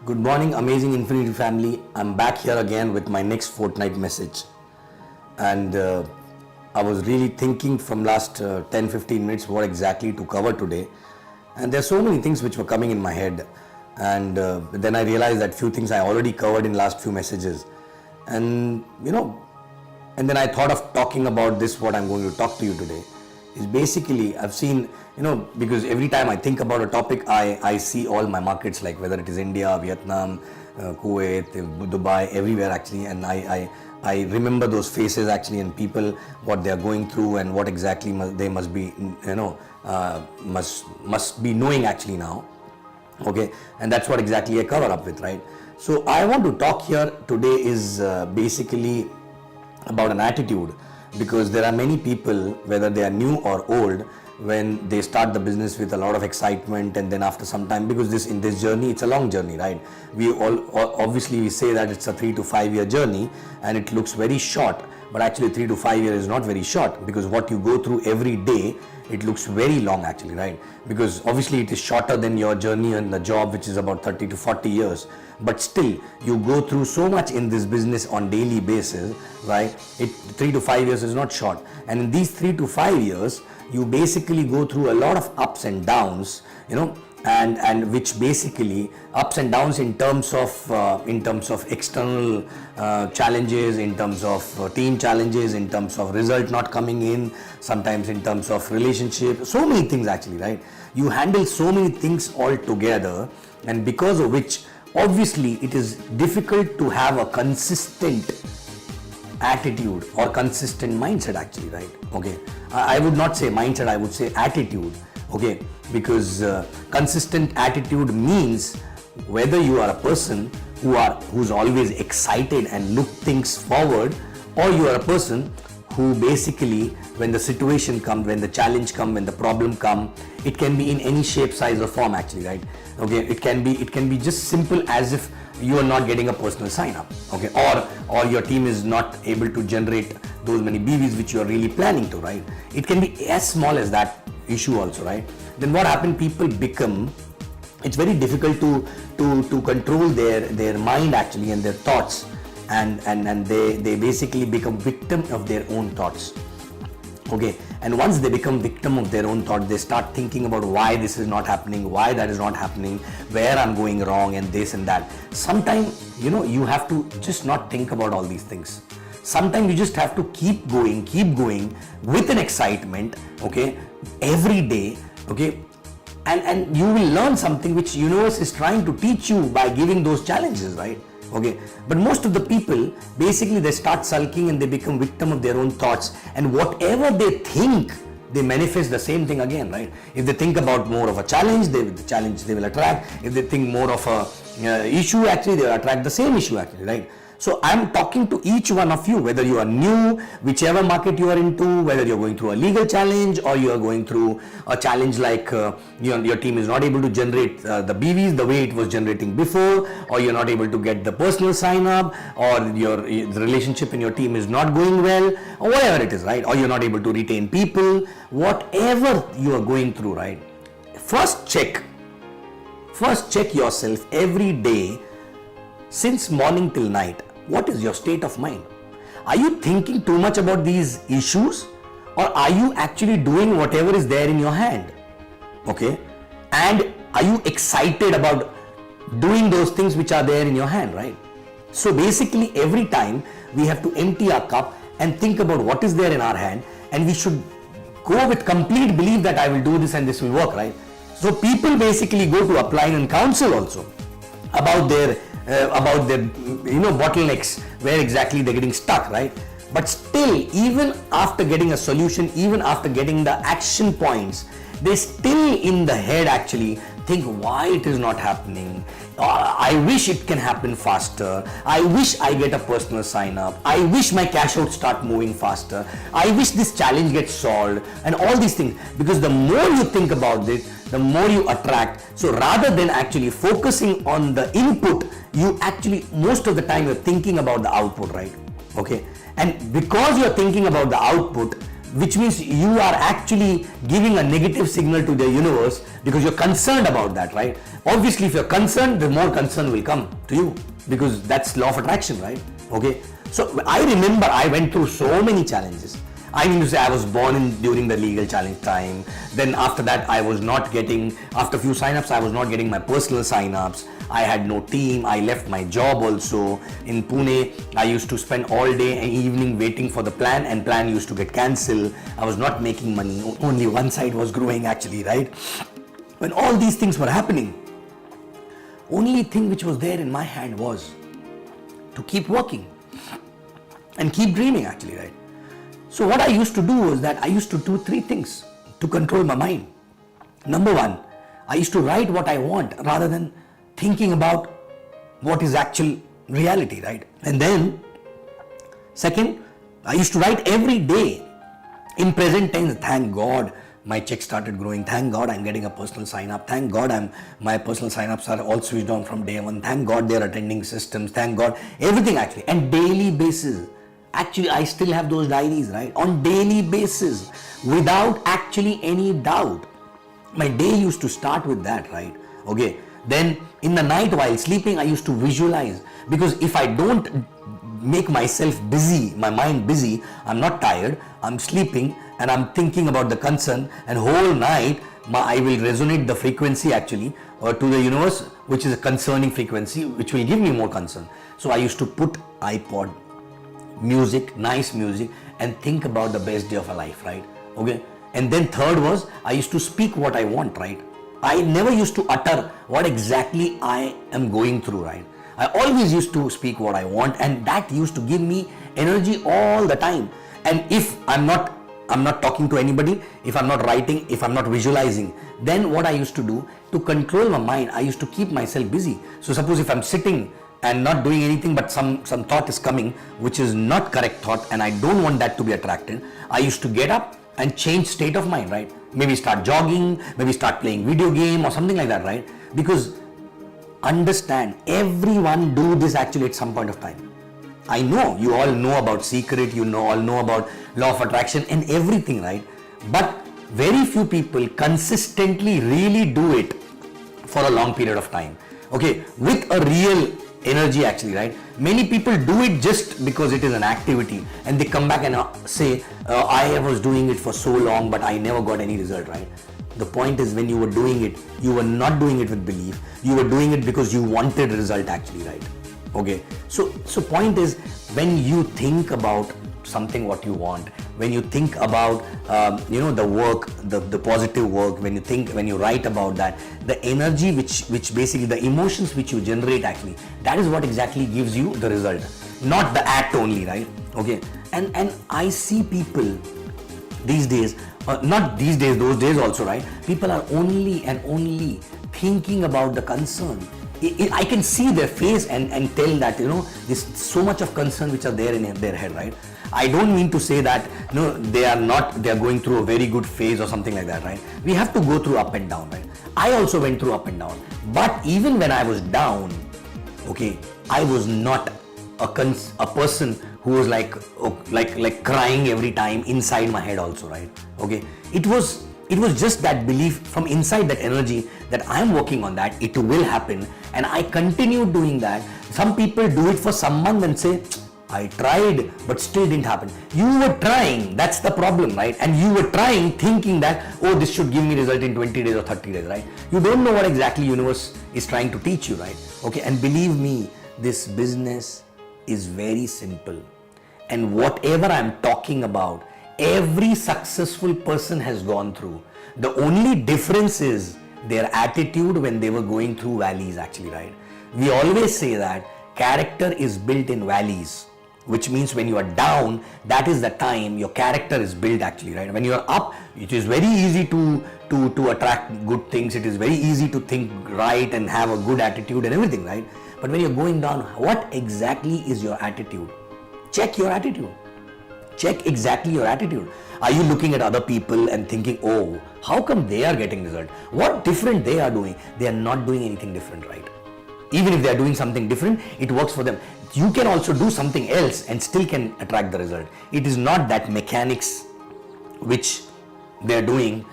Good morning, amazing Infiniti family. I'm back here again with my next fortnight message. And I was really thinking from last 10-15 minutes what exactly to cover today. And there are so many things which were coming in my head. And then I realized that few things I already covered in last few messages. And and then I thought of talking about this, what I'm going to talk to you today. Is basically, I've seen, because every time I think about a topic, I see all my markets, like whether it is India, Vietnam, Kuwait, Dubai, everywhere actually, and I remember those faces actually, and people, what they are going through and what exactly they must be, must be knowing actually now. Okay, and that's what exactly I cover up with, right? So I want to talk here today is basically about an attitude, because there are many people, whether they are new or old, when they start the business with a lot of excitement, and then after some time, because in this journey, it's a long journey, right? We all obviously we say that it's a 3 to 5 year journey and it looks very short, but actually 3 to 5 years is not very short, because what you go through every day, it looks very long actually, right? Because obviously it is shorter than your journey in the job, which is about 30 to 40 years, but still you go through so much in this business on daily basis, right? 3 to 5 years is not short, and in these 3 to 5 years you basically go through a lot of ups and downs, and which basically ups and downs in terms of external challenges, in terms of team challenges, in terms of result not coming in, sometimes in terms of relationship, so many things actually, right? You handle so many things all together, and because of which obviously it is difficult to have a consistent attitude or consistent mindset actually, right? Okay, I would not say mindset, I would say attitude. Okay, because consistent attitude means whether you are a person who's always excited and look things forward, or you are a person who basically, when the situation comes, when the challenge comes, when the problem comes, it can be in any shape, size or form actually, right? Okay, it can be just simple as if you are not getting a personal sign up, okay, or your team is not able to generate those many BVs which you are really planning to, right? It can be as small as that issue also, right? Then what happens, people become, it's very difficult to control their mind actually and their thoughts, and they basically become victim of their own thoughts. Okay, and once they become victim of their own thought, they start thinking about why this is not happening, why that is not happening, where I'm going wrong, and this and that. Sometimes, you have to just not think about all these things. Sometimes you just have to keep going with an excitement, okay, every day, okay, and you will learn something which universe is trying to teach you by giving those challenges, right? Okay, but most of the people basically they start sulking and they become victim of their own thoughts, and whatever they think, they manifest the same thing again, right? If they think about more of a challenge, they will attract. If they think more of a issue, actually they will attract the same issue actually, right? So I'm talking to each one of you, whether you are new, whichever market you are into, whether you're going through a legal challenge or you are going through a challenge like your team is not able to generate the BVs the way it was generating before, or you're not able to get the personal sign up, or the relationship in your team is not going well, or whatever it is, right? Or you're not able to retain people, whatever you are going through, right? First check yourself every day, since morning till night. What is your state of mind? Are you thinking too much about these issues, or are you actually doing whatever is there in your hand? Okay, and are you excited about doing those things which are there in your hand, right? So basically every time we have to empty our cup and think about what is there in our hand, and we should go with complete belief that I will do this and this will work, right? So people basically go to upline and counsel also about their bottlenecks, where exactly they're getting stuck, right? But still, even after getting a solution, even after getting the action points, they still in the head actually think why it is not happening. I wish it can happen faster. I wish I get a personal sign up. I wish my cash out start moving faster. I wish this challenge gets solved, and all these things, because the more you think about it, the more you attract. So rather than actually focusing on the input, you actually most of the time you're thinking about the output, right? Okay, and because you're thinking about the output, which means you are actually giving a negative signal to the universe because you're concerned about that, right? Obviously, if you're concerned, the more concern will come to you, because that's law of attraction, right? Okay. So I remember I went through so many challenges. I mean to say, I was born during the legal challenge time. Then after that, I was not getting, after a few sign-ups, I was not getting my personal sign-ups. I had no team. I left my job also. In Pune, I used to spend all day and evening waiting for the plan, and plan used to get cancelled. I was not making money. Only one side was growing actually, right? When all these things were happening, only thing which was there in my hand was to keep working and keep dreaming actually, right? So what I used to do was that I used to do three things to control my mind. Number one, I used to write what I want rather than thinking about what is actual reality, right? And then, second, I used to write every day in present tense. Thank God my check started growing. Thank God I'm getting a personal sign up. Thank God my personal sign ups are all switched on from day one. Thank God they're attending systems. Thank God everything actually. And daily basis. Actually, I still have those diaries, right? On daily basis, without actually any doubt. My day used to start with that, right? Okay. Then in the night while sleeping, I used to visualize, because if I don't make myself busy, my mind busy, I'm not tired, I'm sleeping and I'm thinking about the concern, and whole night I will resonate the frequency actually or to the universe, which is a concerning frequency, which will give me more concern. So I used to put iPod, music, nice music, and think about the best day of a life, right? Okay. And then third was, I used to speak what I want, right? I never used to utter what exactly I am going through, right? I always used to speak what I want, and that used to give me energy all the time. And if I'm not talking to anybody, if I'm not writing, if I'm not visualizing, then what I used to do to control my mind, I used to keep myself busy. So suppose if I'm sitting and not doing anything, but some thought is coming which is not correct thought, and I don't want that to be attracted, I used to get up and change state of mind, right? Maybe start jogging, maybe start playing video game or something like that, right? Because understand, everyone do this actually at some point of time. I know you all know about secret, you all know about law of attraction and everything, right? But very few people consistently really do it for a long period of time, okay, with a real energy actually, right? Many people do it just because it is an activity, and they come back and say, I was doing it for so long but I never got any result, right? The point is, when you were doing it, you were not doing it with belief, you were doing it because you wanted result actually, right? Okay, so point is, when you think about something what you want, when you think about the work, the positive work, when you write about that, the energy which basically the emotions which you generate actually, that is what exactly gives you the result, not the act only, right? Okay. And I see people these days, not these days, those days also, right? People are only and only thinking about the concern. I can see their face and tell that, there's so much of concern which are there in their head, right? I don't mean to say that they are going through a very good phase or something like that, right? We have to go through up and down, right? I also went through up and down, but even when I was down, okay, I was not a person who was like crying every time inside my head also, right? Okay, it was just that belief from inside, that energy that I am working on that, it will happen, and I continue doing that. Some people do it for some month and say, I tried but still didn't happen. You were trying, that's the problem, right? And you were trying thinking that, oh, this should give me result in 20 days or 30 days, right? You don't know what exactly universe is trying to teach you, right? Okay, and believe me, this business is very simple, and whatever I'm talking about, every successful person has gone through. The only difference is their attitude when they were going through valleys actually, right? We always say that character is built in valleys, which means when you are down, that is the time your character is built actually, right? When you are up, it is very easy to attract good things. It is very easy to think right and have a good attitude and everything, right? But when you're going down, what exactly is your attitude? Check your attitude. Check exactly your attitude. Are you looking at other people and thinking, oh, how come they are getting result? What different they are doing? They are not doing anything different, right? Even if they are doing something different, it works for them. You can also do something else and still can attract the result. It is not that mechanics which they're doing,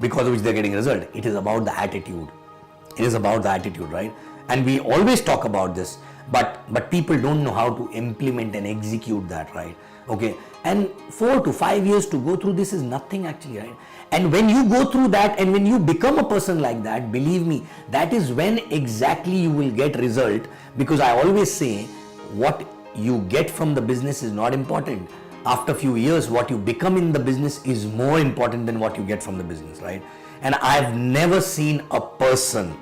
because of which they're getting result. It is about the attitude. It is about the attitude, right? And we always talk about this, but people don't know how to implement and execute that, right? Okay, and 4 to 5 years to go through this is nothing actually, right? And when you go through that and when you become a person like that, believe me, that is when exactly you will get result. Because I always say, what you get from the business is not important. After a few years, what you become in the business is more important than what you get from the business, right? And I've never seen a person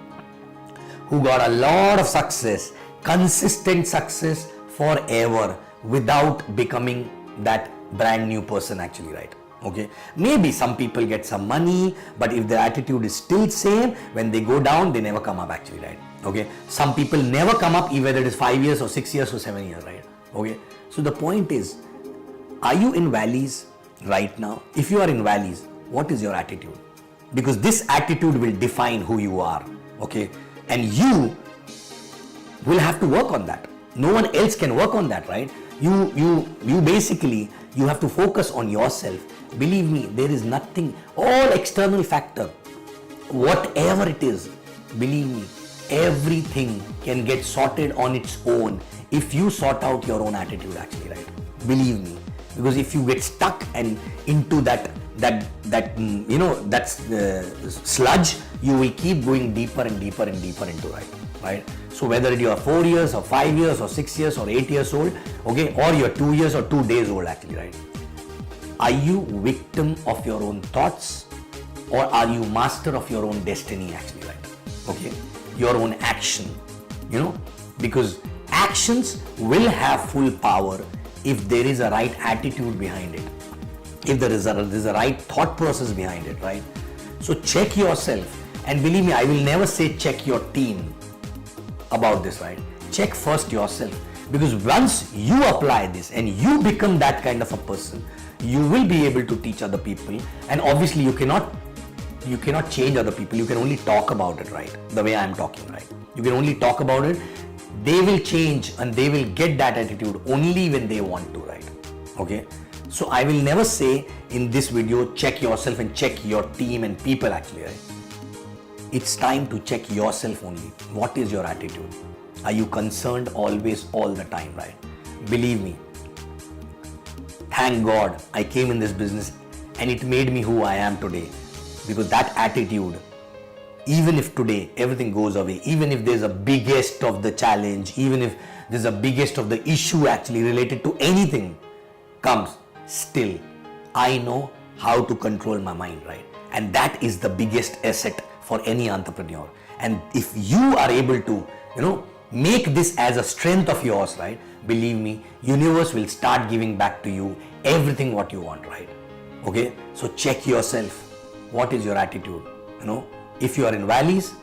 who got a lot of success, consistent success forever, without becoming that brand new person actually, right? Okay, maybe some people get some money, but if their attitude is still same, when they go down, they never come up actually, right? Okay, some people never come up, either it is 5 years or 6 years or 7 years, right? Okay, so the point is, are you in valleys right now? If you are in valleys, what is your attitude? Because this attitude will define who you are, okay? And you will have to work on that. No one else can work on that, right? You basically, you have to focus on yourself. Believe me, there is nothing, all external factor, whatever it is, believe me, everything can get sorted on its own if you sort out your own attitude actually, right? Believe me, because if you get stuck and into that sludge, you will keep going deeper and deeper and deeper into, right? So whether you are 4 years or 5 years or 6 years or 8 years old, okay, or you're 2 years or 2 days old actually, right? Are you victim of your own thoughts, or are you master of your own destiny actually, right? Okay, your own action, because actions will have full power if there is a right attitude behind it, if there is a right thought process behind it, right? So check yourself, and believe me, I will never say check your team about this, right? Check first yourself, because once you apply this and you become that kind of a person, you will be able to teach other people. And obviously you cannot change other people, you can only talk about it, right? The way I'm talking, right? You can only talk about it. They will change and they will get that attitude only when they want to, right? Okay, so I will never say in this video check yourself and check your team and people actually, right? It's time to check yourself only. What is your attitude? Are you concerned always, all the time, right? Believe me, thank God I came in this business and it made me who I am today, because that attitude, even if today everything goes away, even if there's a biggest of the challenge, even if there's a biggest of the issue actually related to anything comes, still I know how to control my mind, right? And that is the biggest asset for any entrepreneur. And if you are able to, make this as a strength of yours, right? Believe me, universe will start giving back to you everything what you want, right? Okay, so check yourself. What is your attitude? If you are in valleys,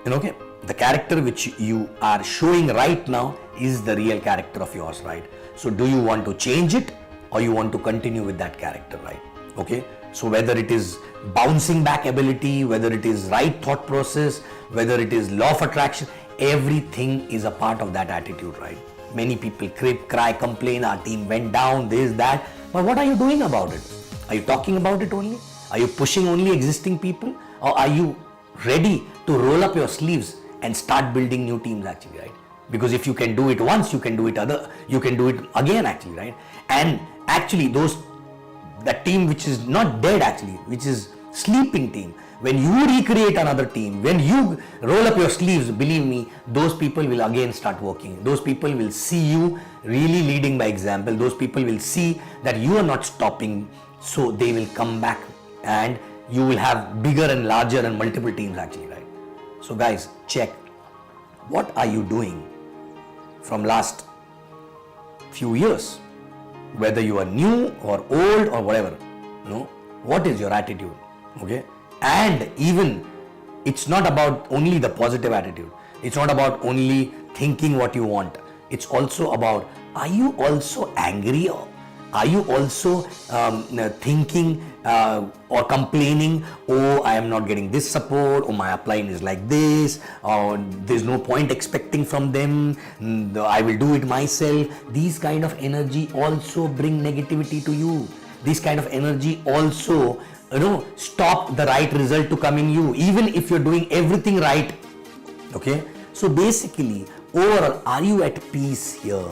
okay, the character which you are showing right now is the real character of yours, right? So do you want to change it, or you want to continue with that character, right? Okay, so whether it is bouncing back ability, whether it is right thought process, whether it is law of attraction, everything is a part of that attitude, right? Many people cry, complain, our team went down, this, that, but what are you doing about it? Are you talking about it only? Are you pushing only existing people, or are you ready to roll up your sleeves and start building new teams actually, right? Because if you can do it once, you can do it again actually, right? And actually that team which is not dead actually, which is sleeping team, when you recreate another team, when you roll up your sleeves, believe me, those people will again start working. Those people will see you really leading by example. Those people will see that you are not stopping, so they will come back and you will have bigger and larger and multiple teams actually, right? So guys, check what are you doing from last few years, whether you are new or old or whatever, what is your attitude? Okay, and even it's not about only the positive attitude, it's not about only thinking what you want, it's also about, are you also angry, or are you also thinking or complaining, oh, I am not getting this support, or my upline is like this, or there's no point expecting from them, I will do it myself. These kind of energy also bring negativity to you. this kind of energy also, stop the right result to come in you, even if you're doing everything right. Okay, so basically, overall, are you at peace here?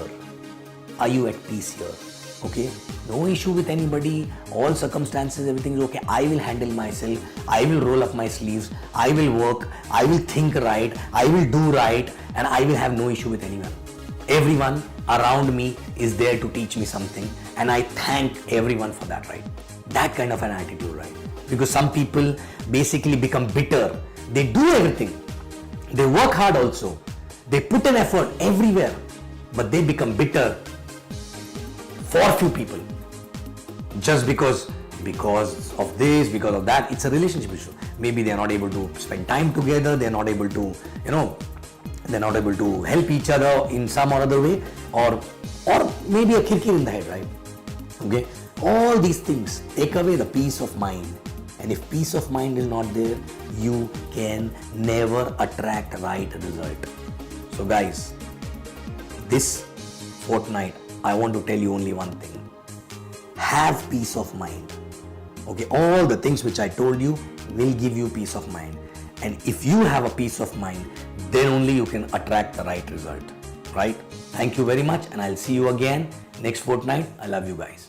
Are you at peace here? Okay, no issue with anybody, all circumstances, everything is okay. I will handle myself, I will roll up my sleeves, I will work, I will think right, I will do right, and I will have no issue with anyone. Everyone around me is there to teach me something, and I thank everyone for that, right? That kind of an attitude, right? Because some people basically become bitter. They do everything, they work hard also, they put an effort everywhere, but they become bitter for few people, just because of this, because of that. It's a relationship issue. Maybe they are not able to spend time together, they are not able to, they're not able to help each other in some or other way, or maybe a kirkir in the head, right? Okay, all these things take away the peace of mind, and if peace of mind is not there, you can never attract right result. So guys, this fortnight, I want to tell you only one thing. Have peace of mind. Okay, all the things which I told you will give you peace of mind. And if you have a peace of mind, then only you can attract the right result. Right? Thank you very much, and I'll see you again next fortnight. I love you guys.